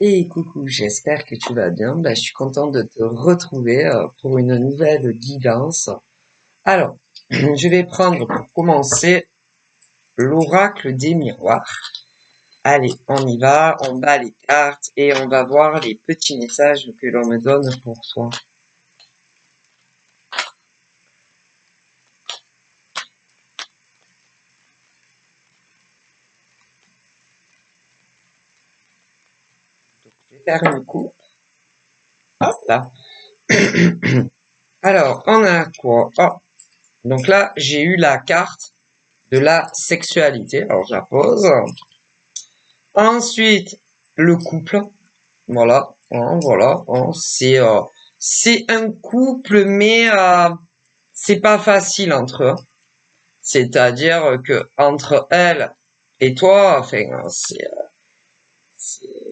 Et coucou, j'espère que tu vas bien. Je suis contente de te retrouver pour une nouvelle guidance. Alors, je vais prendre pour commencer l'oracle des miroirs. Allez, on y va, on bat les cartes et on va voir les petits messages que l'on me donne pour toi. Donc, je vais faire une coupe. Hop là. Alors, on a quoi? Oh, donc là, j'ai eu la carte de la sexualité. Alors, je la pose. Ensuite, le couple. Voilà, voilà, c'est un couple, mais c'est pas facile entre eux. C'est-à-dire que entre elle et toi, enfin,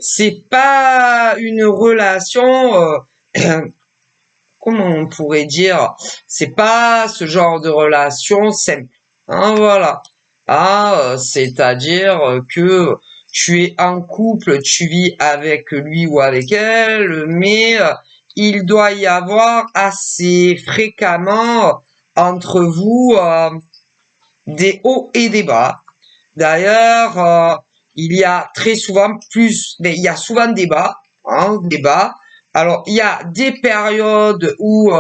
c'est pas une relation, comment on pourrait dire, c'est pas ce genre de relation simple. Hein, voilà. C'est-à-dire que tu es en couple, tu vis avec lui ou avec elle, mais il doit y avoir assez fréquemment entre vous des hauts et des bas. D'ailleurs, il y a très souvent mais il y a souvent des bas, hein, des bas. Alors, il y a des périodes où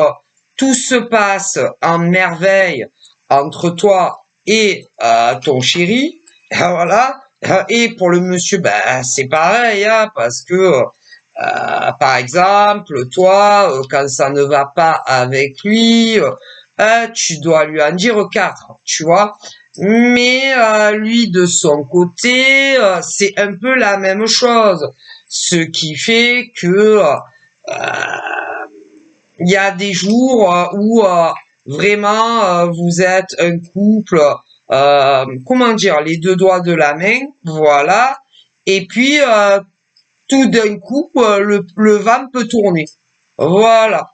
tout se passe en merveille entre toi et ton chéri, voilà. Et pour le monsieur, c'est pareil, hein, parce que par exemple, toi, quand ça ne va pas avec lui, tu dois lui en dire quatre, tu vois. Mais lui, de son côté, c'est un peu la même chose. Ce qui fait que il y a des jours où vraiment vous êtes un couple, comment dire, les deux doigts de la main, voilà. Et puis tout d'un coup, le vent peut tourner. Voilà.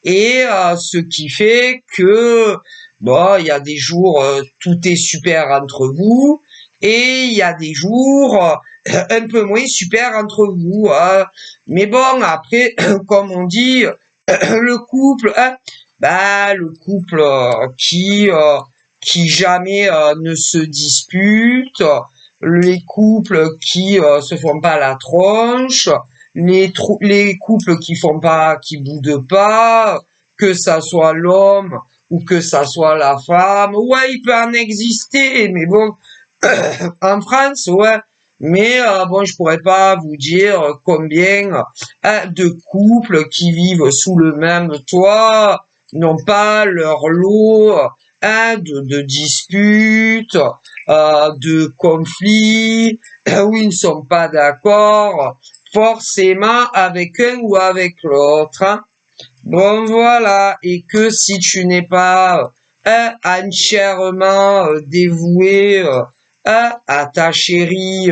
Et ce qui fait que bon, il y a des jours tout est super entre vous et il y a des jours un peu moins super entre vous. Mais bon, après, comme on dit, le couple, hein, le couple qui jamais ne se dispute, les couples qui se font pas la tronche, les couples qui boudent pas, que ça soit l'homme ou que ça soit la femme. Ouais, il peut en exister, mais bon, en France, ouais. Mais bon, je pourrais pas vous dire combien de couples qui vivent sous le même toit n'ont pas leur lot de disputes, de conflits, où ils ne sont pas d'accord forcément avec un ou avec l'autre. Hein. Bon, voilà. Et que si tu n'es pas entièrement dévoué à ta chérie,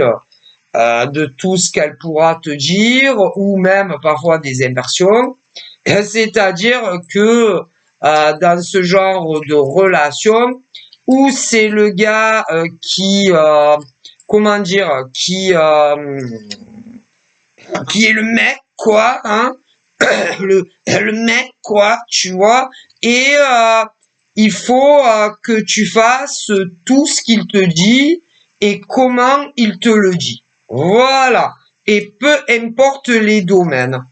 de tout ce qu'elle pourra te dire, ou même parfois des inversions, c'est-à-dire que dans ce genre de relation, où c'est le gars comment dire, qui est le mec, quoi, hein, le mec, quoi, tu vois, et il faut que tu fasses tout ce qu'il te dit et comment il te le dit. Voilà. Et peu importe les domaines.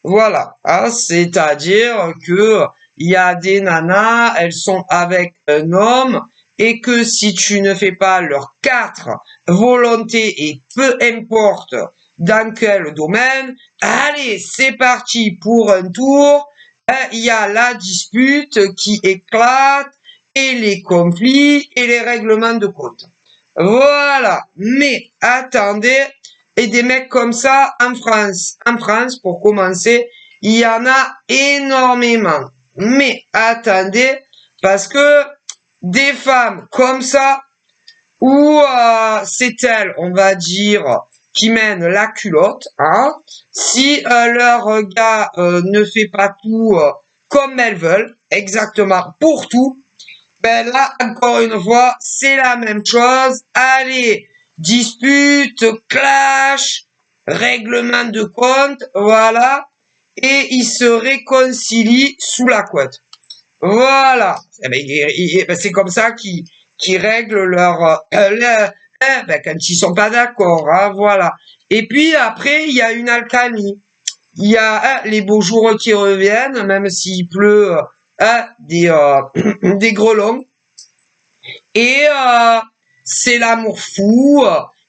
Voilà. Hein, c'est-à-dire que il y a des nanas, elles sont avec un homme et que si tu ne fais pas leurs quatre volontés et peu importe dans quel domaine, allez, c'est parti pour un tour. Il y a la dispute qui éclate et les conflits et les règlements de compte. Voilà. Mais attendez, et des mecs comme ça en France, pour commencer, il y en a énormément. Mais attendez, parce que des femmes comme ça, où c'est elles, on va dire, qui mènent la culotte, hein, si leur gars ne fait pas tout comme elles veulent, exactement pour tout, ben là, encore une fois, c'est la même chose. Allez, dispute, clash, règlement de compte, voilà, et ils se réconcilient sous la couette. Voilà. Eh ben, c'est comme ça qu'ils règlent quand ils sont pas d'accord, hein, voilà. Et puis après, il y a une alcalmie. Il y a les beaux jours qui reviennent, même s'il pleut, des grelons. Et c'est l'amour fou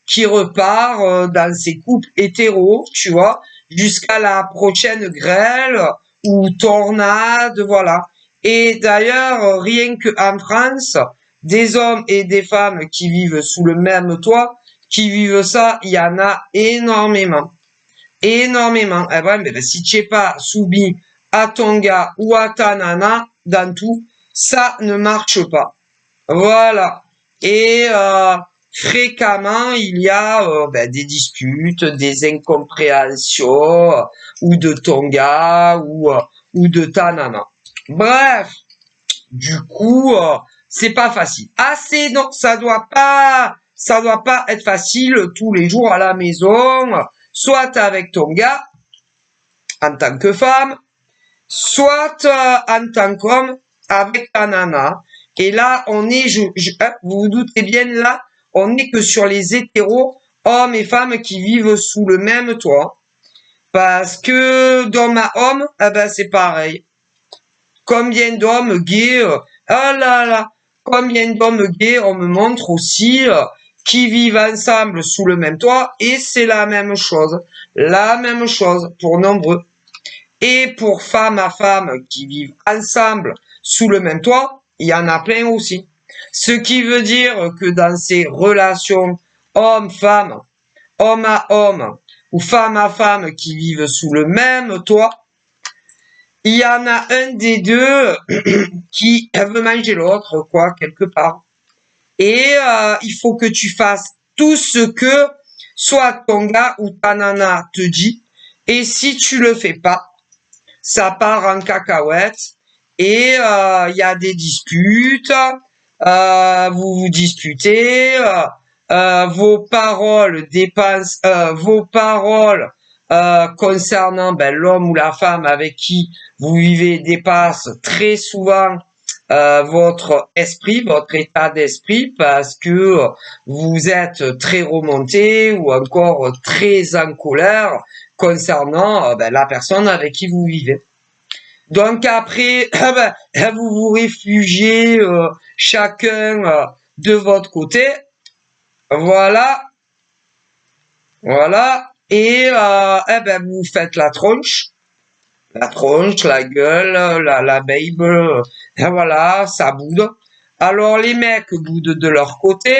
qui repart dans ces couples hétéros, tu vois, jusqu'à la prochaine grêle ou tornade, voilà. Et d'ailleurs, rien qu'en France, des hommes et des femmes qui vivent sous le même toit, qui vivent ça, il y en a énormément. Énormément. Eh ben, mais si tu n'es pas soumis à ton gars ou à ta nana, dans tout, ça ne marche pas. Voilà. Et fréquemment, il y a des disputes, des incompréhensions, ou de ton gars, ou de ta nana. Bref, du coup, c'est pas facile. Ah, non, ça doit pas être facile tous les jours à la maison, soit avec ton gars, en tant que femme, soit en tant qu'homme, avec ta nana. Et là, on est, vous vous doutez bien, là, on n'est que sur les hétéros, hommes et femmes qui vivent sous le même toit. Parce que d'homme à homme, eh ben, c'est pareil. Combien d'hommes gays, ah là là, combien d'hommes gays, on me montre aussi, qui vivent ensemble sous le même toit, et c'est la même chose pour nombreux. Et pour femmes à femmes qui vivent ensemble sous le même toit, il y en a plein aussi. Ce qui veut dire que dans ces relations homme-femme, homme à homme ou femme à femme qui vivent sous le même toit, il y en a un des deux qui veut manger l'autre, quoi, quelque part. Et il faut que tu fasses tout ce que soit ton gars ou ta nana te dit. Et si tu le fais pas, ça part en cacahuète et il y a des disputes, vous vous disputez, vos paroles dépensent, vos paroles concernant l'homme ou la femme avec qui vous vivez dépassent très souvent votre esprit, votre état d'esprit, parce que vous êtes très remonté ou encore très en colère concernant la personne avec qui vous vivez. Donc après, vous vous réfugiez chacun de votre côté, voilà, voilà, et vous faites la tronche, la gueule, la babe, voilà, ça boude. Alors les mecs boudent de leur côté,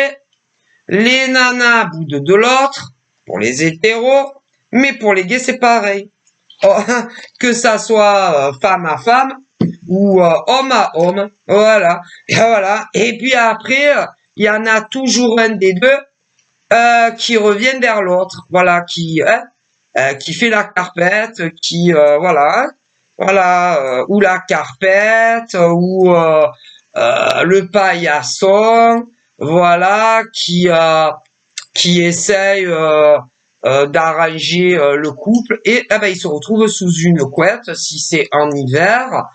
les nanas boudent de l'autre, pour les hétéros, mais pour les gays c'est pareil. Oh, que ça soit femme à femme ou homme à homme, voilà, et voilà. Et puis après, il y en a toujours un des deux qui revient vers l'autre, voilà, qui fait la carpette, ou la carpette, ou le paillasson, voilà, qui essaye d'arranger le couple, et il se retrouve sous une couette si c'est en hiver,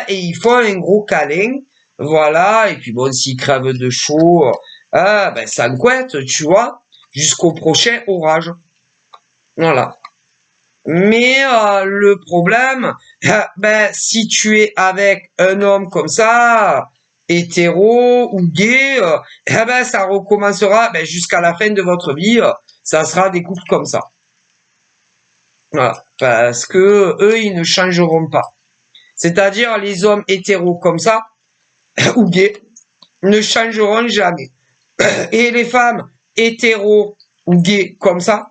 et il faut un gros câlin, voilà, et puis bon, s'il crève de chaud, ça le couette, tu vois, jusqu'au prochain orage. Voilà. Mais le problème, si tu es avec un homme comme ça, hétéro ou gay, ça recommencera jusqu'à la fin de votre vie. Ça sera des couples comme ça. Voilà. Parce que eux, ils ne changeront pas. C'est-à-dire les hommes hétéros comme ça, ou gays, ne changeront jamais. Et les femmes hétéros ou gays comme ça,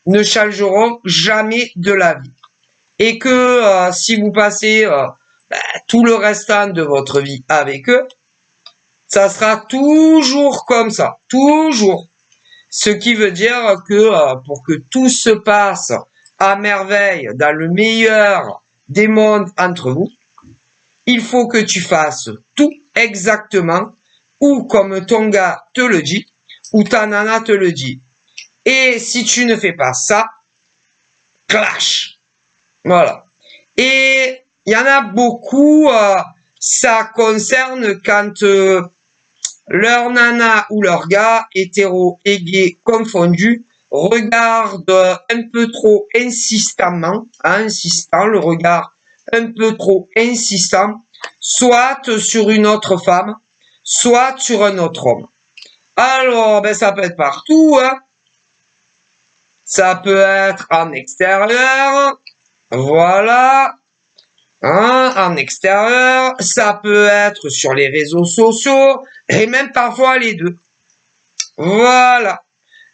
ne changeront jamais de la vie. Et que si vous passez tout le restant de votre vie avec eux, ça sera toujours comme ça. Toujours. Ce qui veut dire que pour que tout se passe à merveille dans le meilleur des mondes entre vous, il faut que tu fasses tout exactement ou comme ton gars te le dit ou ta nana te le dit. Et si tu ne fais pas ça, clash. Voilà. Et il y en a beaucoup, ça concerne quand leur nana ou leur gars, hétéro et gay confondus, regarde un peu trop insistamment, insistant, le regard un peu trop insistant, soit sur une autre femme, soit sur un autre homme. Alors, ben ça peut être partout, hein. Ça peut être en extérieur, voilà, hein, en extérieur, ça peut être sur les réseaux sociaux, et même parfois les deux. Voilà.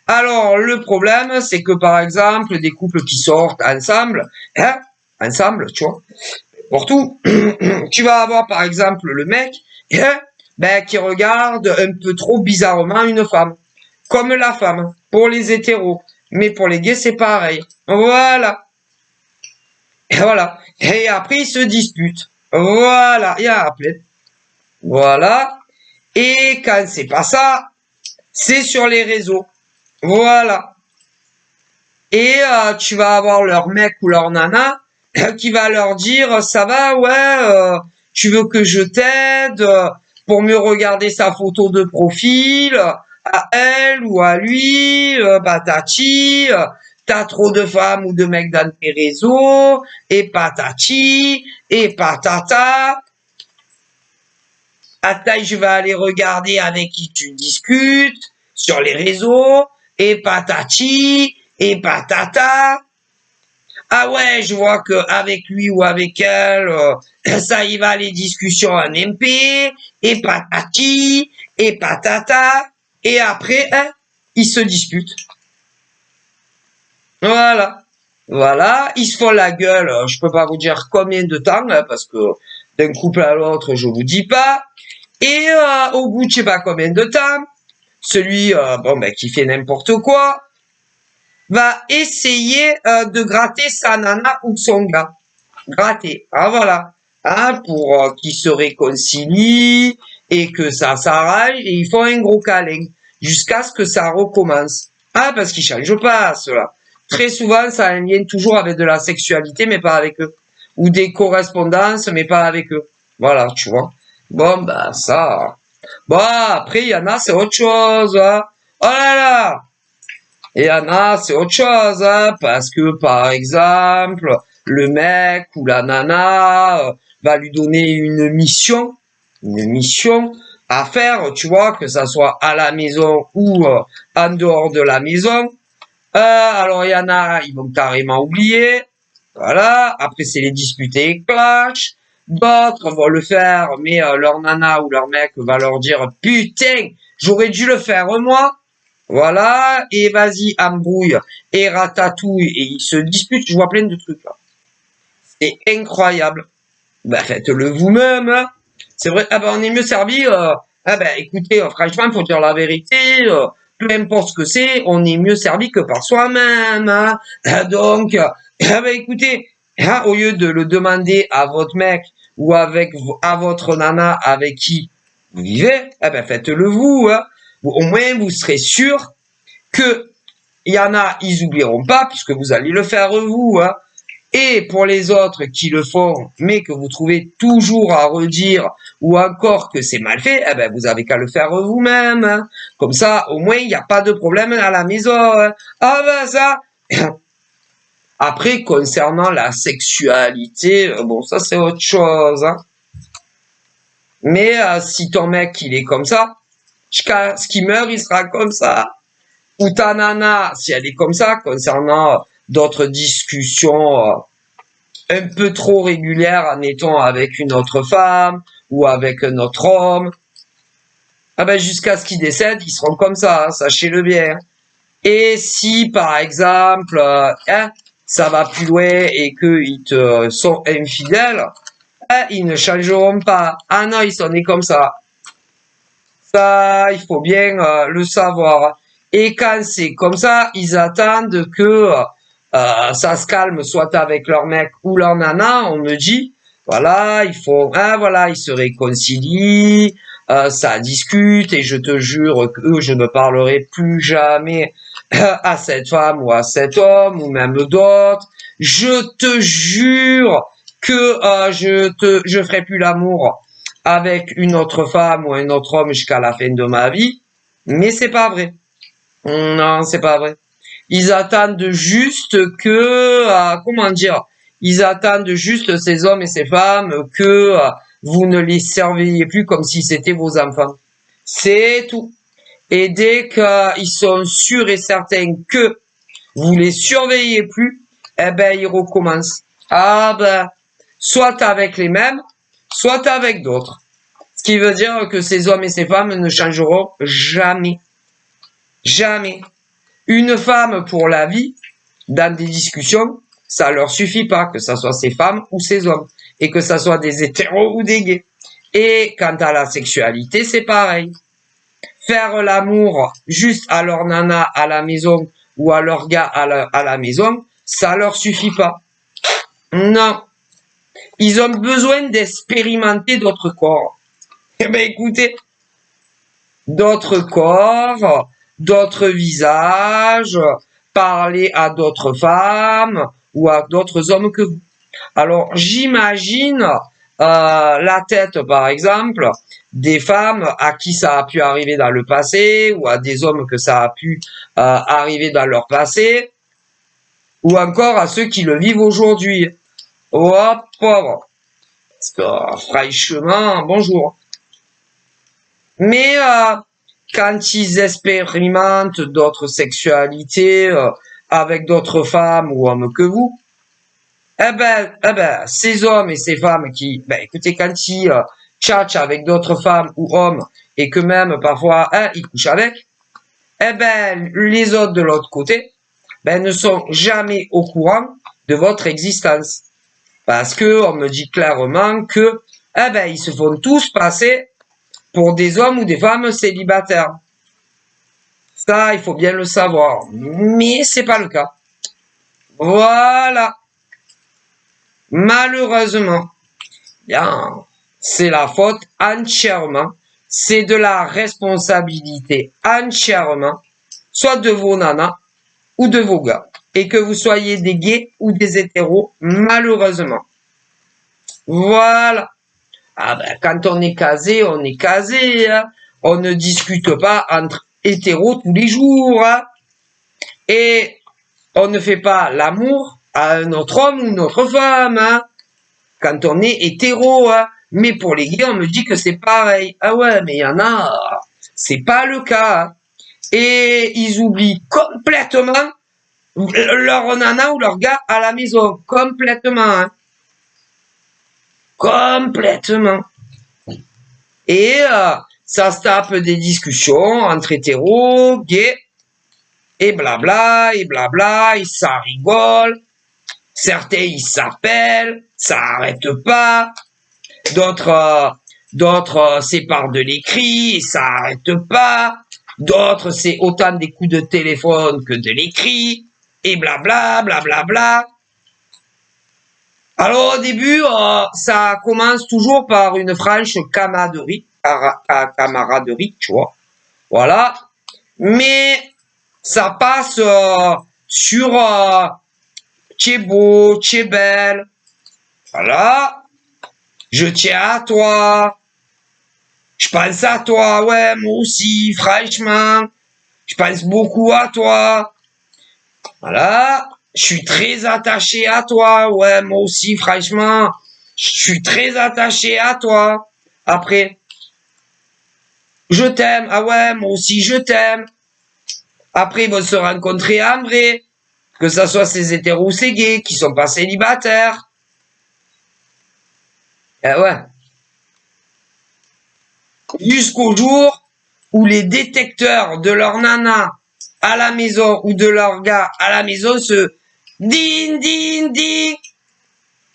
Alors, le problème, c'est que, par exemple, des couples qui sortent ensemble, hein, ensemble, tu vois, pour tout, tu vas avoir, par exemple, le mec, hein, ben, qui regarde un peu trop bizarrement une femme. Comme la femme, pour les hétéros. Mais pour les gays, c'est pareil. Voilà. Et voilà. Et après, ils se disputent. Voilà. Il y a appelé. Voilà. Et quand c'est pas ça, c'est sur les réseaux. Voilà. Et tu vas avoir leur mec ou leur nana qui va leur dire, ça va, ouais, tu veux que je t'aide pour mieux regarder sa photo de profil, à elle ou à lui, patati, t'as trop de femmes ou de mecs dans tes réseaux, et patati, et patata. Attends, je vais aller regarder avec qui tu discutes sur les réseaux, et patati, et patata. Ah ouais, je vois que avec lui ou avec elle, ça y va les discussions en MP, et patati, et patata, et après, hein, ils se disputent. Voilà. Voilà, ils se font la gueule, je peux pas vous dire combien de temps, hein, parce que d'un couple à l'autre, je vous dis pas. Et au bout de je sais pas combien de temps, celui qui fait n'importe quoi va essayer de gratter sa nana ou son gars. Gratter, ah voilà, hein, pour qu'ils se réconcilient et que ça s'arrange et ils font un gros câlin jusqu'à ce que ça recommence. Ah, parce qu'ils changent pas, cela. Très souvent, ça a un lien toujours avec de la sexualité, mais pas avec eux. Ou des correspondances, mais pas avec eux. Voilà, tu vois. Bon, ben, ça. Bon, après, il y en a, c'est autre chose, hein. Oh là là! Et il y en a, c'est autre chose, hein, parce que, par exemple, le mec ou la nana va lui donner une mission à faire, tu vois, que ça soit à la maison ou en dehors de la maison. Alors, il y en a, ils vont carrément oublier. Voilà. Après, c'est les disputés et clash. D'autres vont le faire, mais leur nana ou leur mec va leur dire, putain, j'aurais dû le faire moi. Voilà. Et vas-y, embrouille et ratatouille. Et ils se disputent. Je vois plein de trucs là. C'est incroyable. Ben, faites-le vous-même. Hein. C'est vrai. Ah ben, on est mieux servi. Écoutez, franchement, faut dire la vérité. Peu importe ce que c'est, on est mieux servi que par soi-même. Hein. Donc, écoutez, hein, au lieu de le demander à votre mec ou à votre nana avec qui vous vivez, faites-le vous. Hein. Au moins, vous serez sûr que il y en a, ils oublieront pas puisque vous allez le faire vous. Hein. Et pour les autres qui le font, mais que vous trouvez toujours à redire ou encore que c'est mal fait, vous avez qu'à le faire vous-même. Hein. Comme ça, au moins, il n'y a pas de problème à la maison. Hein. Ah ben ça. Après, concernant la sexualité, bon, ça c'est autre chose. Hein. Mais si ton mec, il est comme ça, jusqu'à ce qu'il meure, il sera comme ça. Ou ta nana, si elle est comme ça, concernant d'autres discussions un peu trop régulières, admettons, avec une autre femme ou avec un autre homme, jusqu'à ce qu'ils décèdent, ils seront comme ça, hein, sachez-le bien. Et si, par exemple, ça va plus loin et qu'ils te sont infidèles, ils ne changeront pas. Ah non, ils sont nés comme ça. Ça, il faut bien le savoir. Et quand c'est comme ça, ils attendent que ça se calme, soit avec leur mec ou leur nana, on me dit, voilà, ils se réconcilient, ça discute, et je te jure que je ne parlerai plus jamais à cette femme ou à cet homme ou même d'autres. Je te jure que je ferai plus l'amour avec une autre femme ou un autre homme jusqu'à la fin de ma vie. Mais c'est pas vrai. Non, c'est pas vrai. Ils attendent juste que, comment dire, ils attendent juste ces hommes et ces femmes que vous ne les surveillez plus comme si c'était vos enfants. C'est tout. Et dès qu'ils sont sûrs et certains que vous les surveillez plus, eh ben, ils recommencent. Ah ben, soit avec les mêmes, soit avec d'autres. Ce qui veut dire que ces hommes et ces femmes ne changeront jamais. Jamais. Une femme pour la vie, dans des discussions, ça leur suffit pas, que ça soit ces femmes ou ces hommes, et que ça soit des hétéros ou des gays. Et quant à la sexualité, c'est pareil. Faire l'amour juste à leur nana à la maison ou à leur gars à la maison, ça leur suffit pas. Non. Ils ont besoin d'expérimenter d'autres corps. Eh ben écoutez, d'autres corps, d'autres visages, parler à d'autres femmes ou à d'autres hommes que vous. Alors j'imagine la tête, par exemple, des femmes à qui ça a pu arriver dans le passé ou à des hommes que ça a pu arriver dans leur passé ou encore à ceux qui le vivent aujourd'hui. Oh pauvre. Parce que franchement, bonjour. Mais quand ils expérimentent d'autres sexualités avec d'autres femmes ou hommes que vous, eh ben, ces hommes et ces femmes qui, ben, écoutez, quand ils tchatchent avec d'autres femmes ou hommes et que même parfois ils couchent avec, eh ben, les autres de l'autre côté, ben, ne sont jamais au courant de votre existence. Parce que on me dit clairement que, eh ben, ils se font tous passer pour des hommes ou des femmes célibataires. Ça, il faut bien le savoir. Mais c'est pas le cas. Voilà. Malheureusement, bien, c'est la faute entièrement. C'est de la responsabilité entièrement, soit de vos nanas ou de vos gars. Et que vous soyez des gays ou des hétéros, malheureusement. Voilà. Ah ben, quand on est casé, on est casé. Hein. On ne discute pas entre hétéros tous les jours. Hein. Et on ne fait pas l'amour à un autre homme ou une autre femme. Hein. Quand on est hétéro. Hein. Mais pour les gays, on me dit que c'est pareil. Ah ouais, mais il y en a, c'est pas le cas. Hein. Et ils oublient complètement leur nana ou leur gars à la maison. Complètement. Hein. Complètement. Et ça se tape des discussions entre hétéros, gays, et blabla, et ça rigole. Certains, ils s'appellent, ça arrête pas. D'autres séparent de l'écrit, et ça arrête pas. D'autres, c'est autant des coups de téléphone que de l'écrit, et blabla. Alors au début, ça commence toujours par une franche camaraderie, tu vois. Voilà. Mais ça passe sur tu es beau, tu es belle. Voilà. Je tiens à toi. Je pense à toi, ouais, moi aussi, franchement. Je pense beaucoup à toi. Voilà. Je suis très attaché à toi. Ouais, moi aussi, franchement. Je suis très attaché à toi. Après. Je t'aime. Ah ouais, moi aussi, je t'aime. Après, ils vont se rencontrer en vrai. Que ça soit ces hétéros ou ces gays qui sont pas célibataires. Eh ouais. Jusqu'au jour où les détecteurs de leur nana à la maison ou de leur gars à la maison se din.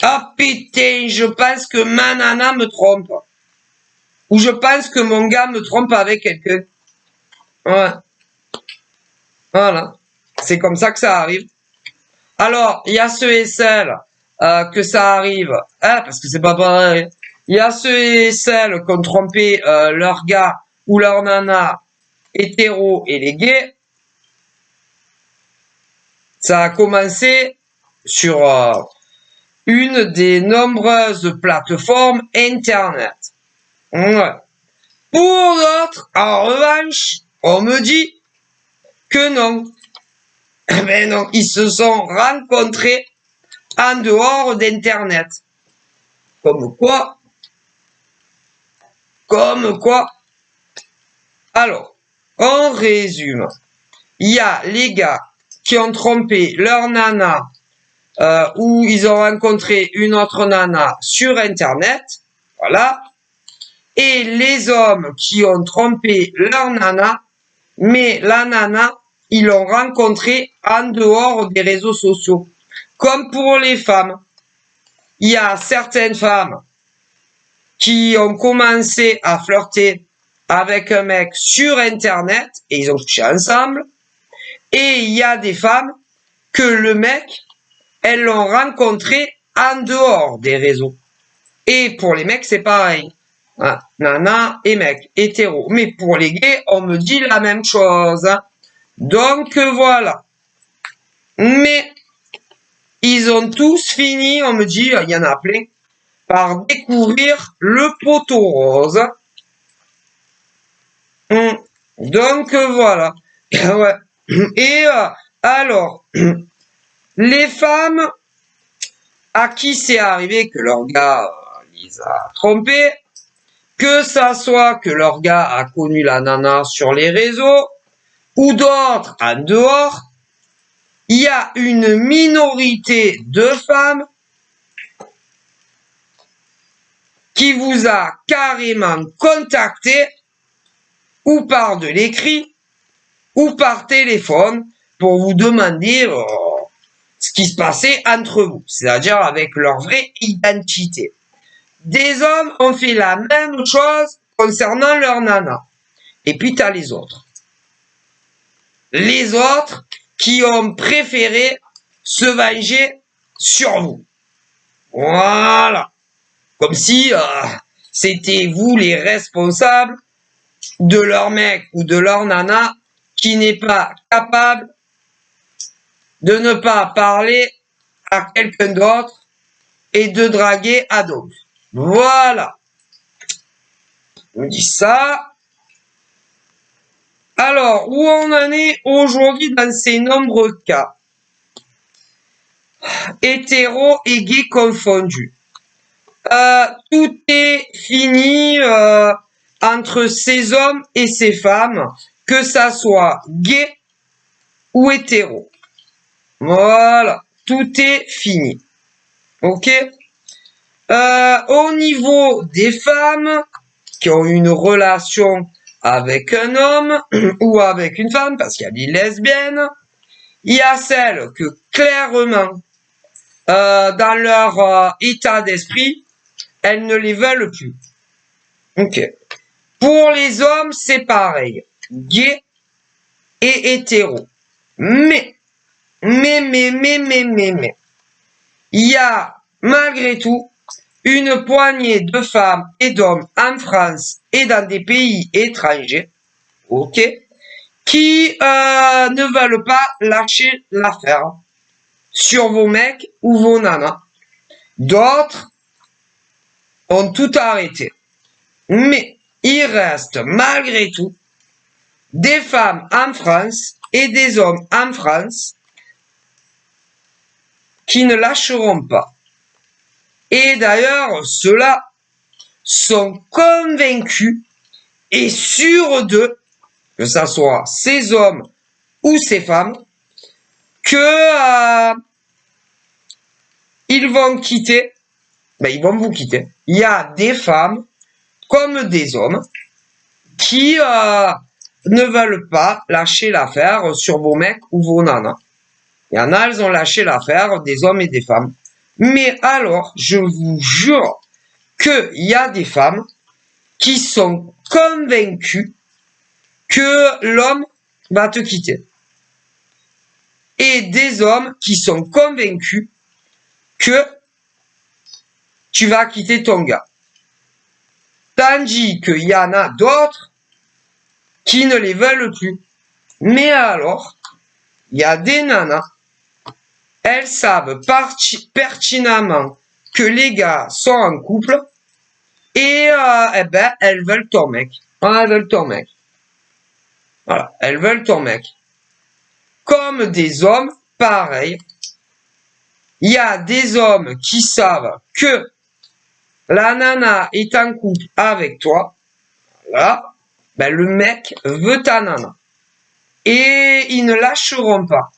Ah putain, je pense que ma nana me trompe. Ou je pense que mon gars me trompe avec quelqu'un. Ouais. Voilà. C'est comme ça que ça arrive. Alors, il y a ceux et celles que ça arrive. Parce que c'est pas pareil. Il y a ceux et celles qui ont trompé leur gars ou leur nana hétéro et les gays. Ça a commencé sur une des nombreuses plateformes Internet. Ouais. Pour d'autres, en revanche, on me dit que non. Mais non, ils se sont rencontrés en dehors d'Internet. Comme quoi. Alors, on résume. Il y a les gars qui ont trompé leur nana ou ils ont rencontré une autre nana sur Internet. Voilà. Et les hommes qui ont trompé leur nana, mais la nana, ils l'ont rencontrée en dehors des réseaux sociaux. Comme pour les femmes. Il y a certaines femmes qui ont commencé à flirter avec un mec sur Internet et ils ont couché ensemble. Et il y a des femmes que le mec, elles l'ont rencontré en dehors des réseaux. Et pour les mecs, c'est pareil. Hein, nana et mec, hétéro. Mais pour les gays, on me dit la même chose. Hein. Donc voilà. Mais ils ont tous fini, on me dit, il y en a plein, par découvrir le poteau rose. Donc voilà. Ouais. Et alors, les femmes à qui c'est arrivé que leur gars les a trompés, que ça soit que leur gars a connu la nana sur les réseaux ou d'autres en dehors, il y a une minorité de femmes qui vous a carrément contacté ou par de l'écrit ou par téléphone pour vous demander ce qui se passait entre vous, c'est-à-dire avec leur vraie identité. Des hommes ont fait la même chose concernant leur nana. Et puis t'as les autres. Les autres qui ont préféré se venger sur vous. Voilà. Comme si c'était vous les responsables de leur mec ou de leur nana qui n'est pas capable de ne pas parler à quelqu'un d'autre et de draguer Adolphe. Voilà. On dit ça. Alors, où on en est aujourd'hui dans ces nombreux cas? Hétéro et gay confondus. Tout est fini entre ces hommes et ces femmes, que ça soit gay ou hétéro. Voilà, tout est fini. Ok? Au niveau des femmes qui ont une relation avec un homme ou avec une femme, parce qu'il y a des lesbiennes, il y a celles que clairement, dans leur état d'esprit, elles ne les veulent plus. Ok. Pour les hommes, c'est pareil. Gay et hétéro. Mais, il y a malgré tout une poignée de femmes et d'hommes en France et dans des pays étrangers, ok, qui ne veulent pas lâcher l'affaire sur vos mecs ou vos nanas. D'autres ont tout arrêté. Mais il reste malgré tout des femmes en France et des hommes en France qui ne lâcheront pas. Et d'ailleurs, ceux-là sont convaincus et sûrs d'eux, que ça soit ces hommes ou ces femmes, que ils vont quitter, ils vont vous quitter. Il y a des femmes comme des hommes qui ne veulent pas lâcher l'affaire sur vos mecs ou vos nanas. Il y en a, elles ont lâché l'affaire, des hommes et des femmes. Mais alors, je vous jure qu'il y a des femmes qui sont convaincues que l'homme va te quitter. Et des hommes qui sont convaincus que tu vas quitter ton gars. Tandis qu'il y en a d'autres qui ne les veulent plus. Mais alors, il y a des nanas elles savent pertinemment que les gars sont en couple et eh ben elles veulent ton mec. Elles veulent ton mec. Voilà, elles veulent ton mec. Comme des hommes, pareil. Il y a des hommes qui savent que la nana est en couple avec toi. Voilà. Ben, le mec veut ta nana. Et ils ne lâcheront pas.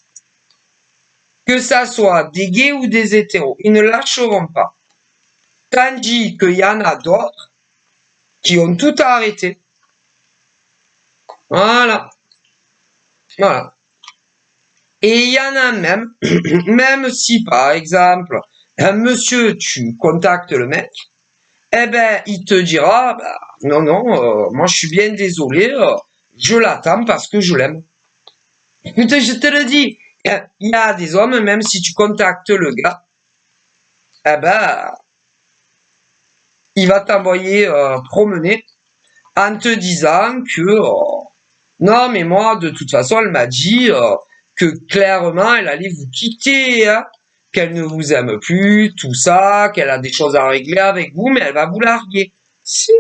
Que ça soit des gays ou des hétéros, ils ne lâcheront pas. Tandis qu'il y en a d'autres qui ont tout arrêté. Voilà. Voilà. Et il y en a même, même si par exemple, un monsieur, tu contactes le mec, eh ben, il te dira, bah, non, non, moi je suis bien désolé, je l'attends parce que je l'aime. Écoute, je te le dis, il y a des hommes, même si tu contactes le gars, eh ben, il va t'envoyer promener en te disant que non, mais moi, de toute façon, elle m'a dit que clairement, elle allait vous quitter, hein, qu'elle ne vous aime plus, tout ça, qu'elle a des choses à régler avec vous, mais elle va vous larguer. Si.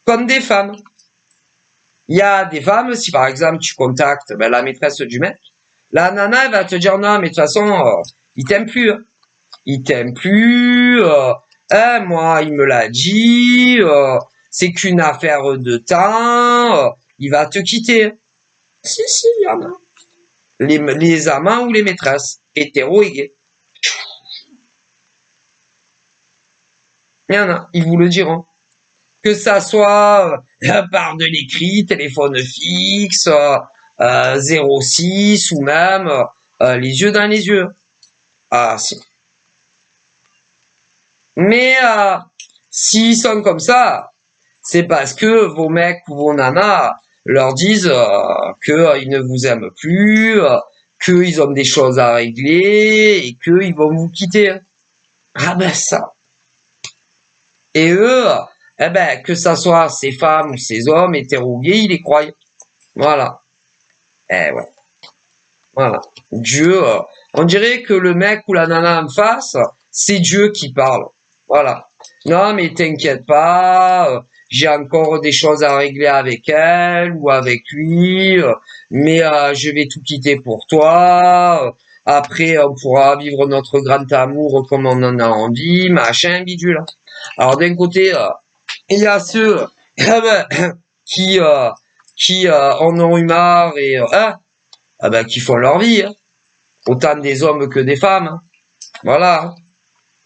Comme des femmes. Il y a des femmes, si par exemple tu contactes ben, la maîtresse du mec, la nana, elle va te dire non, mais de toute façon, il t'aime plus. Hein. Il t'aime plus. Moi, il me l'a dit. C'est qu'une affaire de temps. Il va te quitter. Si, il y en a. Les amants ou les maîtresses, hétéro et gays. Il y en a, ils vous le diront. Que ça soit par de l'écrit, téléphone fixe, 06 ou même les yeux dans les yeux. Ah, si. Mais s'ils sont comme ça, c'est parce que vos mecs ou vos nanas leur disent qu'ils ne vous aiment plus, qu'ils ont des choses à régler et qu'ils vont vous quitter. Ah ben ça. Et eux, eh ben, que ça soit ces femmes ou ces hommes hétéro gays, ils les croient. Voilà. Eh ouais. Voilà. Dieu, on dirait que le mec ou la nana en face, c'est Dieu qui parle. Voilà. Non, mais t'inquiète pas, j'ai encore des choses à régler avec elle ou avec lui, mais je vais tout quitter pour toi. Après, on pourra vivre notre grand amour comme on en a envie, machin, bidule. Alors d'un côté, il y a ceux qui en ont eu marre et qui font leur vie, hein. Autant des hommes que des femmes, hein. Voilà.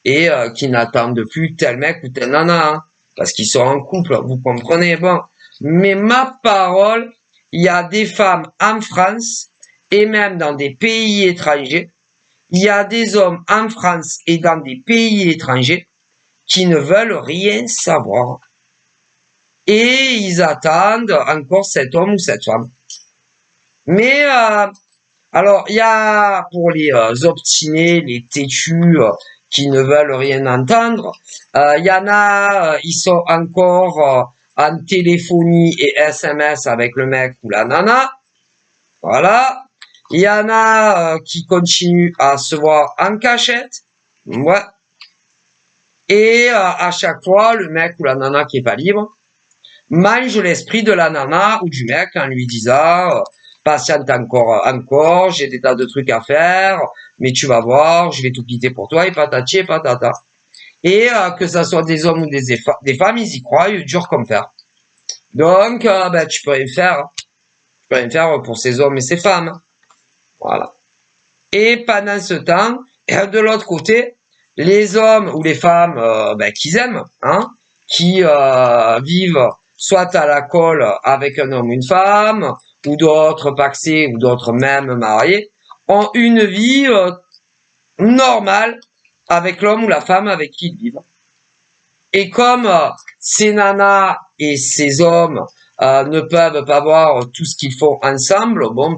Et qui n'attendent plus tel mec ou tel nana, hein, parce qu'ils sont en couple, vous comprenez. Bon, mais ma parole, il y a des femmes en France et même dans des pays étrangers, il y a des hommes en France et dans des pays étrangers qui ne veulent rien savoir. Et ils attendent encore cet homme ou cette femme. Mais alors, il y a pour les obstinés, les têtus qui ne veulent rien entendre, il y en a, ils sont encore en téléphonie et SMS avec le mec ou la nana. Voilà. Il y en a qui continuent à se voir en cachette. Ouais. Et à chaque fois, le mec ou la nana qui est pas libre mange l'esprit de la nana ou du mec en lui disant patiente encore, j'ai des tas de trucs à faire, mais tu vas voir, je vais tout quitter pour toi et patati et patata. Et que ça soit des hommes ou des femmes, ils y croient, dur comme fer. Donc, tu peux rien faire. Tu peux rien faire pour ces hommes et ces femmes. Voilà. Et pendant ce temps, de l'autre côté, les hommes ou les femmes qu'ils aiment, hein, qui vivent soit à la colle avec un homme ou une femme, ou d'autres paxés, ou d'autres même mariés, ont une vie normale avec l'homme ou la femme avec qui ils vivent. Et comme ces nanas et ces hommes ne peuvent pas voir tout ce qu'ils font ensemble, bon,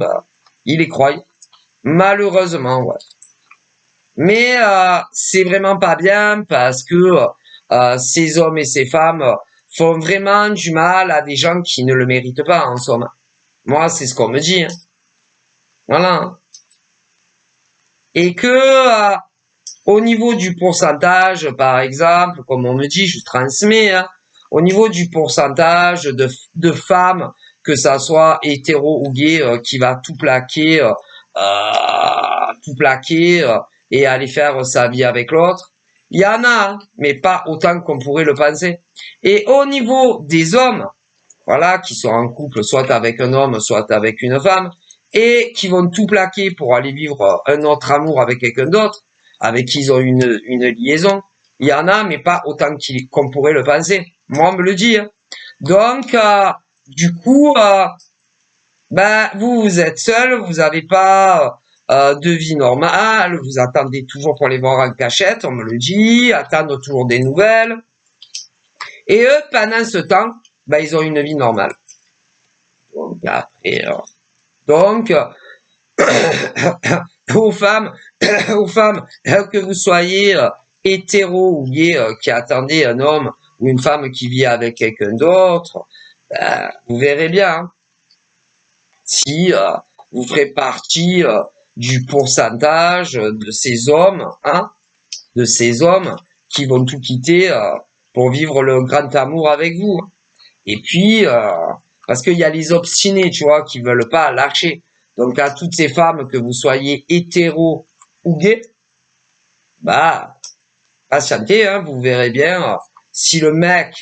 ils les croient. Malheureusement, ouais. Mais c'est vraiment pas bien parce que ces hommes et ces femmes font vraiment du mal à des gens qui ne le méritent pas, en somme. Moi, c'est ce qu'on me dit. Hein. Voilà. et que au niveau du pourcentage, par exemple, comme on me dit, je transmets, hein, au niveau du pourcentage de femmes, que ça soit hétéro ou gay, qui va tout plaquer et aller faire sa vie avec l'autre, il y en a, hein, mais pas autant qu'on pourrait le penser. Et au niveau des hommes, voilà, qui sont en couple, soit avec un homme, soit avec une femme, et qui vont tout plaquer pour aller vivre un autre amour avec quelqu'un d'autre, avec qui ils ont une liaison. Il y en a, mais pas autant qu'on pourrait le penser. Moi, on me le dit. Hein. Donc, du coup, ben, vous êtes seul, vous n'avez pas de vie normale, vous attendez toujours pour les voir en cachette, on me le dit, attendre toujours des nouvelles. Et eux, pendant ce temps, ben, ils ont une vie normale. Donc, après, donc aux femmes, que vous soyez hétéro ou gay, qui attendez un homme ou une femme qui vit avec quelqu'un d'autre, ben, vous verrez bien hein, si vous ferez partie du pourcentage de ces hommes, hein, de ces hommes qui vont tout quitter pour vivre le grand amour avec vous. Et puis, parce qu'il y a les obstinés, tu vois, qui veulent pas lâcher. Donc, à toutes ces femmes, que vous soyez hétéro ou gay, bah, patientez, hein, vous verrez bien si le mec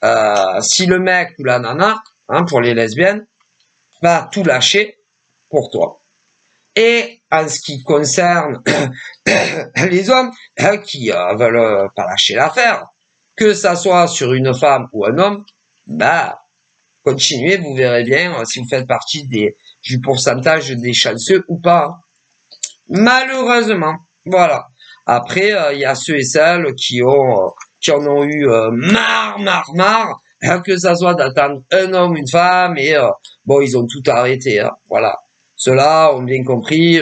ou la nana, hein, pour les lesbiennes, va tout lâcher pour toi. Et en ce qui concerne les hommes qui veulent pas lâcher l'affaire, que ça soit sur une femme ou un homme, bah, continuez, vous verrez bien si vous faites partie du pourcentage des chanceux ou pas. Malheureusement, voilà. Après, il y a ceux et celles qui en ont eu marre, que ça soit d'attendre un homme, une femme, et bon, ils ont tout arrêté. Hein, voilà. Ceux-là ont bien compris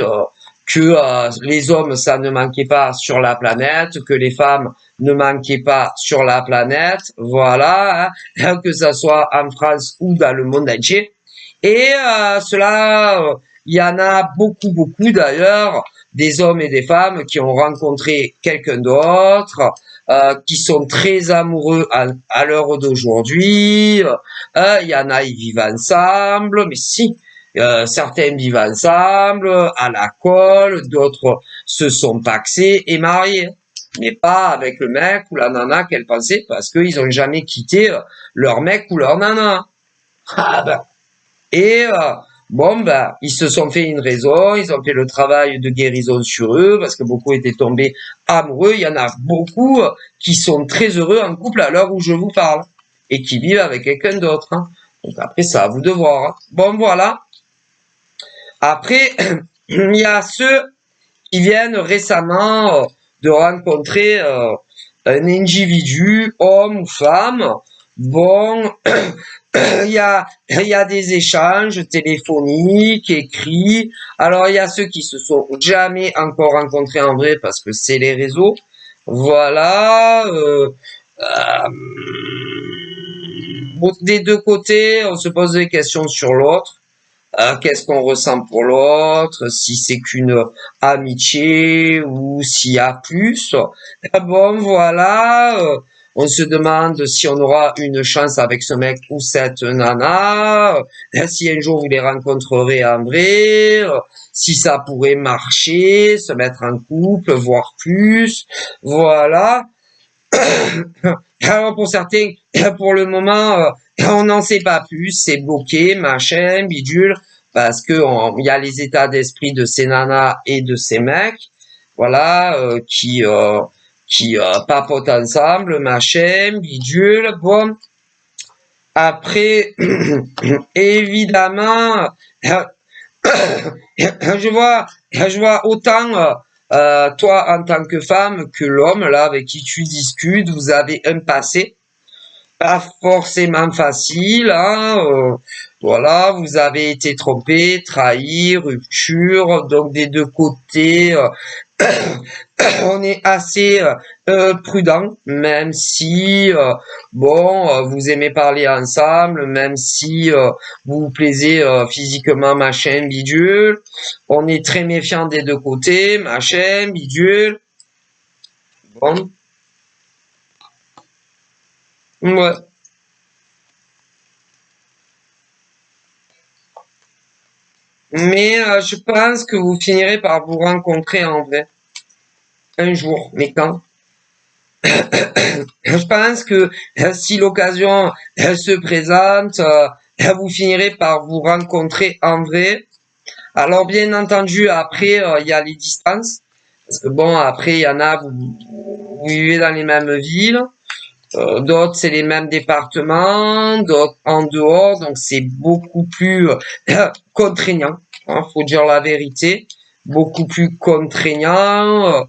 que les hommes, ça ne manquait pas sur la planète, que les femmes ne manquaient pas sur la planète, voilà, hein, que ça soit en France ou dans le monde entier. Et cela, il y en a beaucoup d'ailleurs, des hommes et des femmes qui ont rencontré quelqu'un d'autre, qui sont très amoureux à l'heure d'aujourd'hui. Il y en a, ils vivent ensemble, mais si, certains vivent ensemble, à la colle, d'autres se sont pacsés et mariés. Mais pas avec le mec ou la nana qu'elle pensait, parce qu'ils ont jamais quitté leur mec ou leur nana. Ah ben. Et bon, ben, ils se sont fait une raison, ils ont fait le travail de guérison sur eux, parce que beaucoup étaient tombés amoureux. Il y en a beaucoup qui sont très heureux en couple à l'heure où je vous parle, et qui vivent avec quelqu'un d'autre. Hein. Donc après, ça à vous de voir. Hein. Bon, voilà. Après, il y a ceux qui viennent récemment de rencontrer un individu, homme ou femme. Bon, il y a des échanges téléphoniques, écrits. Alors, il y a ceux qui se sont jamais encore rencontrés en vrai parce que c'est les réseaux. Voilà. Des deux côtés, on se pose des questions sur l'autre. Qu'est-ce qu'on ressent pour l'autre, si c'est qu'une amitié ou s'il y a plus. Bon, voilà, on se demande si on aura une chance avec ce mec ou cette nana, si un jour vous les rencontrerez en vrai, si ça pourrait marcher, se mettre en couple, voire plus, voilà. Alors pour certains, pour le moment, on n'en sait pas plus, c'est bloqué, machin, bidule, parce que il y a les états d'esprit de ces nanas et de ces mecs, voilà, qui papotent ensemble, machin, bidule, bon. Après, évidemment, je vois autant toi en tant que femme que l'homme là avec qui tu discutes, vous avez un passé. pas forcément facile, hein, voilà, vous avez été trompé, trahi, rupture, donc des deux côtés, on est assez prudent, même si bon, vous aimez parler ensemble, même si vous vous plaisez physiquement, machin, bidule. On est très méfiant des deux côtés, machin, bidule. Bon, ouais. Mais je pense que vous finirez par vous rencontrer en vrai un jour. Mais quand? Je pense que si l'occasion se présente, vous finirez par vous rencontrer en vrai. Alors bien entendu, après, il y a les distances. Parce que bon, après, il y en a, vous vivez dans les mêmes villes. D'autres, c'est les mêmes départements. D'autres, en dehors. Donc, c'est beaucoup plus contraignant. Hein, faut dire la vérité. Beaucoup plus contraignant.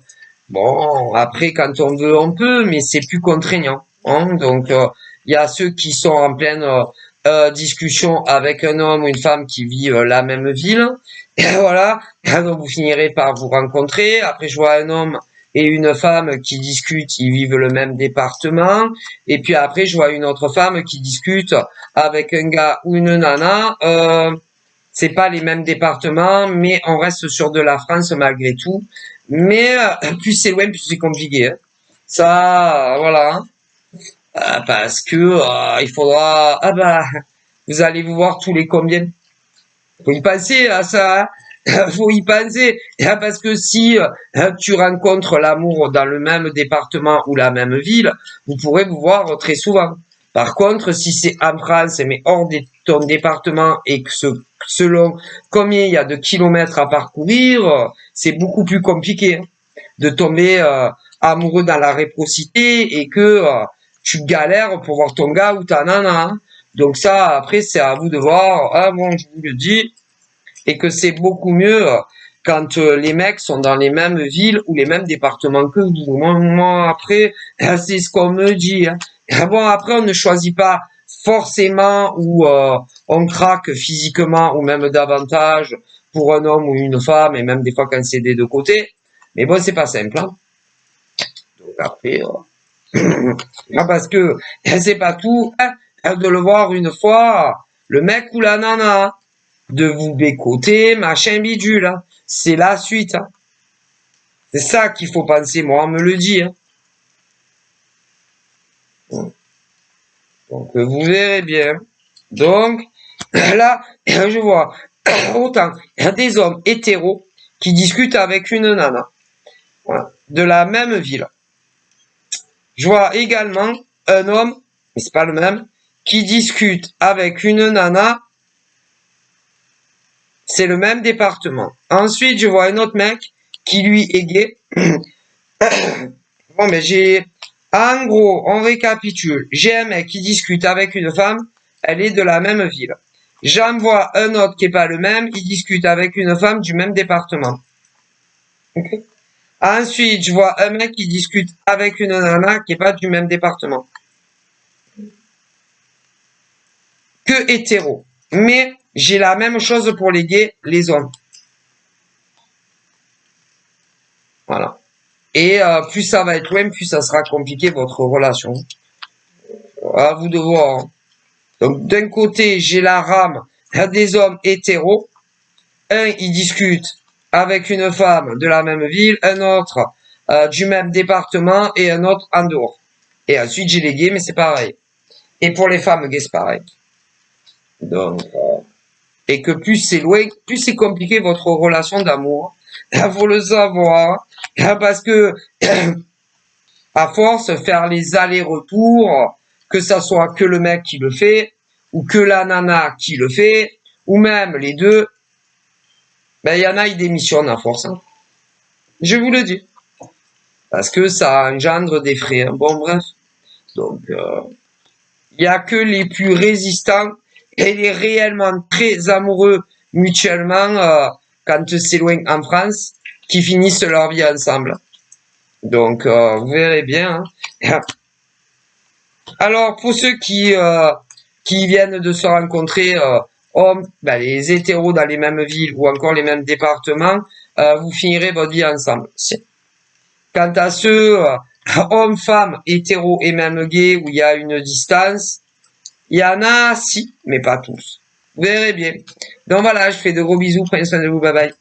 Bon, après, quand on veut, on peut, mais c'est plus contraignant. Hein. Donc, il y a ceux qui sont en pleine discussion avec un homme ou une femme qui vit la même ville. Et voilà, donc vous finirez par vous rencontrer. Après, je vois un homme et une femme qui discutent, ils vivent le même département. Et puis après, je vois une autre femme qui discute avec un gars ou une nana. C'est pas les mêmes départements, mais on reste sur de la France malgré tout. Mais plus c'est loin, plus c'est compliqué. Hein. Ça, voilà. Hein. Parce que il faudra. Ah bah, vous allez vous voir tous les combien. Faut y penser à ça. Hein. Faut y penser. Parce que si tu rencontres l'amour dans le même département ou la même ville, vous pourrez vous voir très souvent. Par contre, si c'est en France, mais hors de ton département et que selon combien il y a de kilomètres à parcourir, c'est beaucoup plus compliqué hein, de tomber amoureux dans la réciprocité et que tu galères pour voir ton gars ou ta nana. Hein. Donc ça, après, c'est à vous de voir. Ah bon, je vous le dis. Et que c'est beaucoup mieux quand les mecs sont dans les mêmes villes ou les mêmes départements que vous. Moi après, c'est ce qu'on me dit. Hein. Bon, après, on ne choisit pas forcément où on craque physiquement ou même davantage pour un homme ou une femme, et même des fois quand c'est des deux côtés. Mais bon, c'est pas simple. Hein. Donc après, parce que c'est pas tout hein, de le voir une fois, le mec ou la nana, de vous bécoter, machin bidule. Hein. C'est la suite. Hein. C'est ça qu'il faut penser, moi, on me le dit. Hein. Donc, vous verrez bien. Donc, là, je vois autant des hommes hétéros qui discutent avec une nana voilà, de la même ville. Je vois également un homme, mais c'est pas le même, qui discute avec une nana, c'est le même département. Ensuite, je vois un autre mec qui lui est gay. Bon, mais en gros, on récapitule. J'ai un mec qui discute avec une femme, elle est de la même ville. J'en vois un autre qui est pas le même, il discute avec une femme du même département. Okay. Ensuite, je vois un mec qui discute avec une nana qui est pas du même département. Que hétéro. Mais j'ai la même chose pour les gays, les hommes. Voilà. Et plus ça va être loin, plus ça sera compliqué votre relation. À vous de voir. Donc d'un côté, j'ai la rame des hommes hétéros. Un, il discute avec une femme de la même ville, un autre du même département et un autre en dehors. Et ensuite, j'ai les gays, mais c'est pareil. Et pour les femmes gays, c'est pareil. Donc, et que plus c'est loin, plus c'est compliqué votre relation d'amour. Il faut le savoir. Parce que à force, faire les allers-retours, que ça soit que le mec qui le fait, ou que la nana qui le fait, ou même les deux, ben il y en a, ils démissionnent à force. Hein. Je vous le dis. Parce que ça engendre des frais. Hein. Bon, bref. Donc, il y a que les plus résistants et les réellement très amoureux mutuellement, quand c'est loin en France, qui finissent leur vie ensemble. Donc, vous verrez bien. Hein. Alors, pour ceux qui viennent de se rencontrer, les hétéros dans les mêmes villes ou encore les mêmes départements, vous finirez votre vie ensemble. Quant à ceux, hommes, femmes, hétéros et même gays, où il y a une distance, il y en a, si, mais pas tous. Vous verrez bien. Donc voilà, je fais de gros bisous, prenez soin de vous, bye bye.